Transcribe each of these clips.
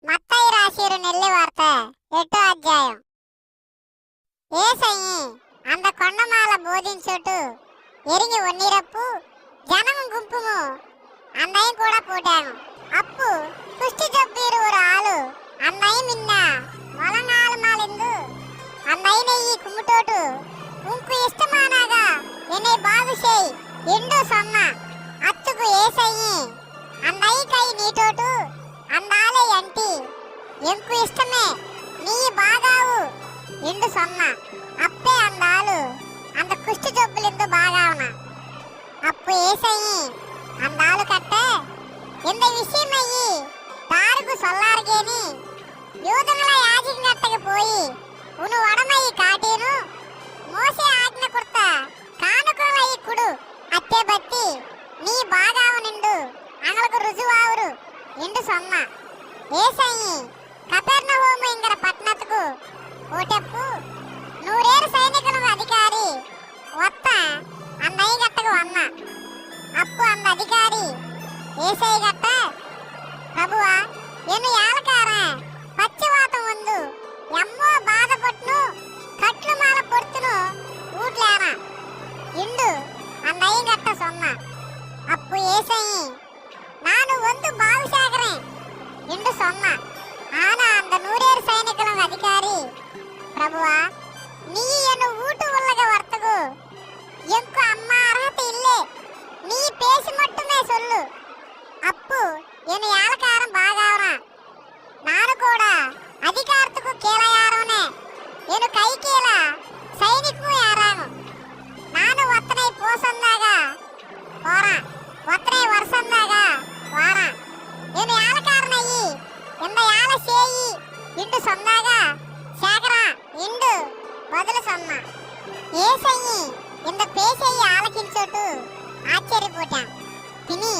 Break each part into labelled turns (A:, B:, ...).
A: మత్తయి రాసిరు నెల్లి వార్త 8వ అధ్యాయం. ఏసయ్యి అంద కొండమాల బోధించుటు ఎరిగి ఒన్నిరప్పు జనము గుంపుము అందయి కూడా పోటాను. అప్పు కుష్టి జబ్బీరు ஒரு ஆளு అందయి మిన్న మొలంగాలు మాలిందు అందయి నెయ్యి కుమ్ముటోటు உனக்கு ఇష్టమానాగా என்னை బాగు చేయి ఎండు సొన్న అచ్చుకు ఏసయ్యి అందయి కై నీటోటు అందాలే అంటి ఎంకు ఇష్టమే నీ బాగావు ఎండు సొన్న అప్పే అందాలు అంత కుష్టి జబ్బులిందు బాగావున అప్పు ఏసయ్యి అందాలు కట్టే இந்த விஷயமయ్యి தாருக்கு சொல்லார்கேని యూదుల యాజకునట్టకు పోయి ఉను వడమయ్యి కాటేను మోసే ఆజ్ఞ కొర్త కానుకలయ్యి కుడు అత్తే బత్తి నీ బాగావు నిండు అంగలకు రుజువావురు ఎండు సొన్న ఏసయ్యి కపెర్నహూము ఇంగర పట్టణத்துக்கு ఓటెప్పు 100 సైనికుల అధికారి ఒత్త అందయి గట్టకు వన్న అప్పు అంద అధికారి ఏసై గట్ట ప్రభువా ఎను యాలకార పచ్చివాతం ఉంది ఎమ్మో బాధపట్టును కట్లు మాల పొడుతును ఊట్లేన ఇండు అందయి గట్ట సొన్న అప్పు ఏసయ్యి నాను ಒಂದು బాగుశాకరే ఇండు సొన్న ఆన అంద 100 సైనికుల అధికారి ప్రభువా ನೀ ಏನು ಊಟ ಉಳ್ಳಗ ವರ್ತಗು ಎಂಕು ಅಮ್ಮ ಅರ್ಹತೆ ಇಲ್ಲೇ ನೀ ಪೇಸಿ ಮಟ್ಟುಮೇ ಸೊಲ್ಲು అప్పు ఎను యాలకారం బాగావరా నాను కూడా అధికారతకు కీలయారోనే ఎను కైకీల సైనికు యారాను నాను వత్తనై పోసందాగా పోరా వత్తనై వర్సందాగా వారా ఎను యాలకారనయ్యి ఇంద యాల సేయి ఇండు సొందాగా శాకరా ఇండు బదులు సొన్న ఏసయ్యి ఇంద పేసయ్యి ఆలకించోటు ఆశ్చర్యపోటా తిని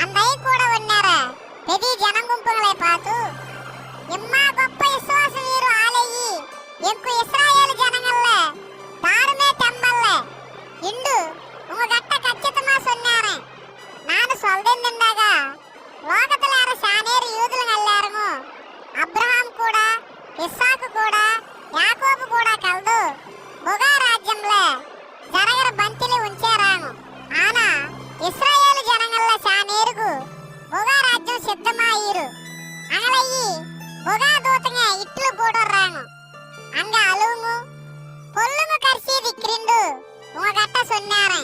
A: అందయి కూడా ఉన్నారా పెది జనం గుంపుಗಳೇ పాతు ఎమ్మ గొప్ప విశ్వాస వీరు ఆలయ్యి ఎంకు ఇశ్రాయేలు జనங்களே தாருமே தம்பல்லே ಇಂಡು உங்க கட்ட கச்சிதமா சொன்னாரே ನಾನು சொல்தென்னிಂದಾಗ ಲೋಕದಲ್ಲಾರ ಶಾನೇರು ಯೂದುಲು ಎಲ್ಲಾರము అబ్రహాం కూడా ఇస్సాకు కూడా యాకోబు కూడా కలదు బొగా రాజ్యంలో జరగర బంతిలి ఉంచారాను ఆనా ఇశ్రాయేలు జనங்கள ಶಾನೇರುಗು బొగా రాజ్యం సిద్ధమాయిరు అంగలయ్యి బొగా దూతంగా ఇట్లు పోడొర్రాను అంగ అలుము పొల్లుము కర్సి దిక్రిండు உங்க கட்ட சொன்னாரே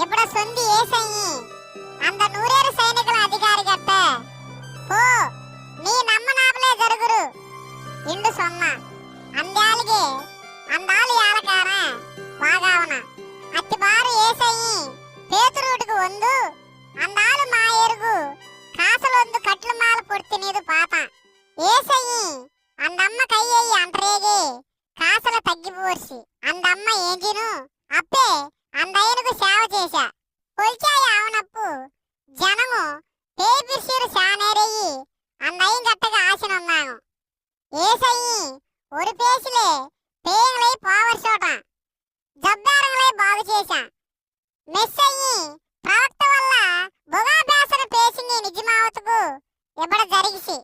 A: இப்பட சொந்தி ஏசையி அந்த 100 సైనికుల అధికారి గట్ట పో నీ నమ్మనాపలే జరుగురు ఇండు సొన్న అందాలిగే అందాలి యాలకార బాగావన అట్టి బారు ఏసయ్యి పేతురుడికి ಒಂದು అందాలు మా ఎరుగు కాసలొందు కట్లు మాల పొడితినీదు పాత ఏసయ్యి అందమ్మ కయ్యయ్యి అంటరేగే కాసల తగ్గిపోర్సి అందమ్మ ఏంజిను అప్పే అందయ్యనుకు సేవ చేశా కొల్చాయి ఆవనప్పు జనము పేపిర్సిరు శానేరయ్యి అందయ్య గట్టగా ఆశనున్నాను ఏసయ్యి ஒரு பேசிலே பேயங்களை పోవర్చోట జబ్బారంలే బాగు చేశా మెస్సయ్యి ప్రవక్త వల్ల బొగాభ్యాసన పేసింగి నిజమావతుకు ఎబడ జరిగిసి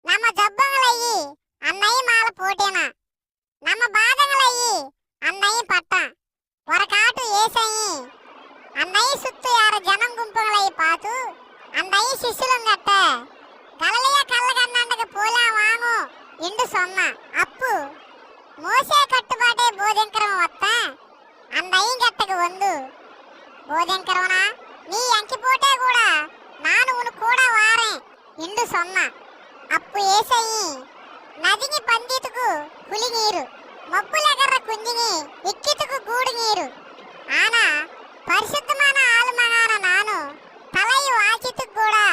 A: ನಮ್ಮ జబ్బంగలయ్యి అన్నయ్య మాల పోటేన ನಮ್ಮ బాధంగలయ్యి అన్నయ్య పట్ట వరకాటు ఏసయ్యి అన్నయ్య సుత్తు యార జనం గుంపుಗಳయ్యి పాతు అందయ్య శిష్యులం గట్ట గలలియ కళ్ళగన్నండకు పోలా వాము ఇండు సొన్న అప్పు మోసే కట్టుబాటే బోధింకరం వత్త అందయ్య గట్టకు ಒಂದು బోధింకరవనా నీ అంకిపోటే కూడా నాను ఉను కూడా వారే ఇండు సొన్న అప్పు ఏసయ్యి నదిని పందితుకు పులి నీరు మబ్బులెగర్ర కుంజిని ఇక్కితుకు గూడు నీరు ఆన పరిశుద్ధమైన ఆలుమగాన నాను తలయి వాచితుకు కూడా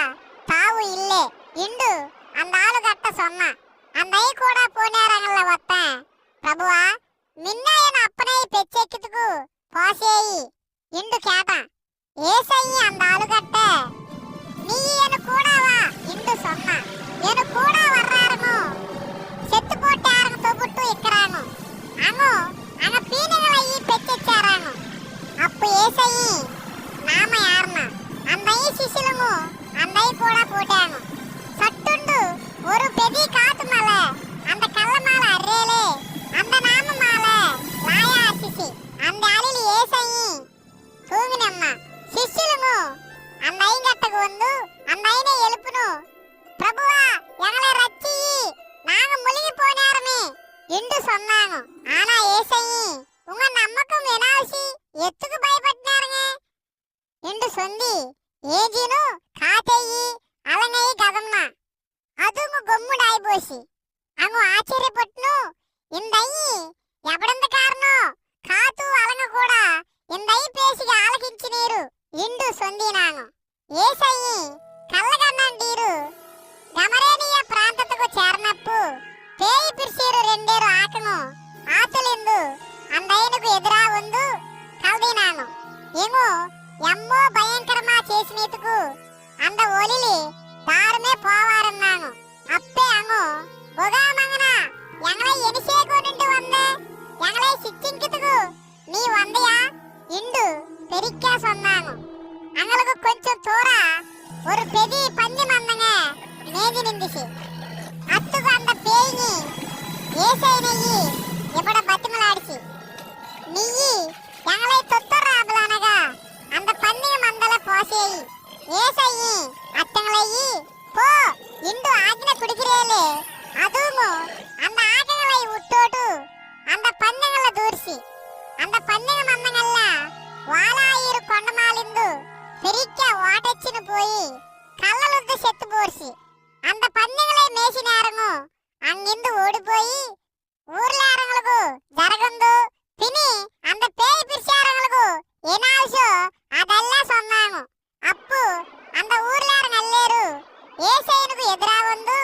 A: తావు ఇల్లే ఇండు అందాలు గట్ట సొన్న అందయి కూడా పోనేరంగల వత్త ప్రభువా మిన్నాయన అప్పనయ్యి పెచ్చెక్కితుకు పోసేయి ఇండు కేట ఏసయ్యి అందాలు గట్ట నీ ఎను కూడావా ఇండు సొన్న ఎను కూడా వర్రారము సెత్తు పోట్టారము తొబుట్టు ఇక్కరాను అంగు అంగ పీనిగలయ్యి పెచ్చెచ్చారాను అప్పు ఏసయ్యి నామ యార్న అందయి శిష్యులము అందయి కూడా పోటాను సట్టుండు சொன்னாங்க. ஆனா ஏசையி உங்க நమ్మக்கம் வினாசி எத்துக்கு பயப்பட்டாருங்க என்று சொல்லி ஏஜினு காத்தேயி అలనై గదమ్నా అదుంగు గమ్ముడాయిపోసి అంగు ఆశ్చర్యపట్టును ఇందయ్యి ఎవడంత కారణం కాతు అలంగ కూడా ఇందయ్యి పేసిగా ఆలకించినీరు ఇండు సొందినాంగు ఏసయ్యి కళ్ళగన్నండీరు గమరేనియ ప్రాంతతకు చేరనప్పు పేయి పిర్సీరు రెండేరు ఆకము ఆతులిందు అందయ్యనకు ఎదురా ఉందు కల్దీనాంగు ఇంగు ఎమ్మో భయంకరమా చేసినీతుకు அந்த ஒலிலி தாருமே போவாருன்னாங்க அப்பே அங்கு ஒகாமங்கன எங்களை எனிசே கொண்டு வந்த எங்களை சிச்சிங்கிட்டுக்கு நீ வந்தியா இண்டு பெரிக்கா சொன்னாங்க அங்களுக்கு கொஞ்சம் தூரா ஒரு பெரிய பஞ்சு மந்தங்க மேஜி நின்றுச்சு அத்துக்கு அந்த பேய்னி ஏசைனையி எப்பட பத்திமலாடிச்சு நீயி எங்களை தொத்தராபலானகா அந்த பன்னிய மந்தல போசேயி ஏசையி அத்தங்களையி போ ఇందు ఆజ్ఞ కుడికిరేలే అదుము అంద ఆజ్ఞలై ఉట్టోటు అంద పన్నెంగల దూర్సి అంద పన్నెంగ మందంగల్ల వాలాయిరు కొండమాలిందు పెరిక్క వాటెచ్చిను పోయి కళ్ళలుద్దు సెత్తు పోర్సి అంద పన్నెంగలై మేసినారము అంగిందు ఓడిపోయి ఊర్లారంగులకు జరగందు తిని అంద పేయి పిర్చారంగులకు ఏనాల్సో అదెల్లా సొన్నాము అప్పు அந்த ஊர்லார நல்லேரு ஏசையனுக்கு எதிரா வந்து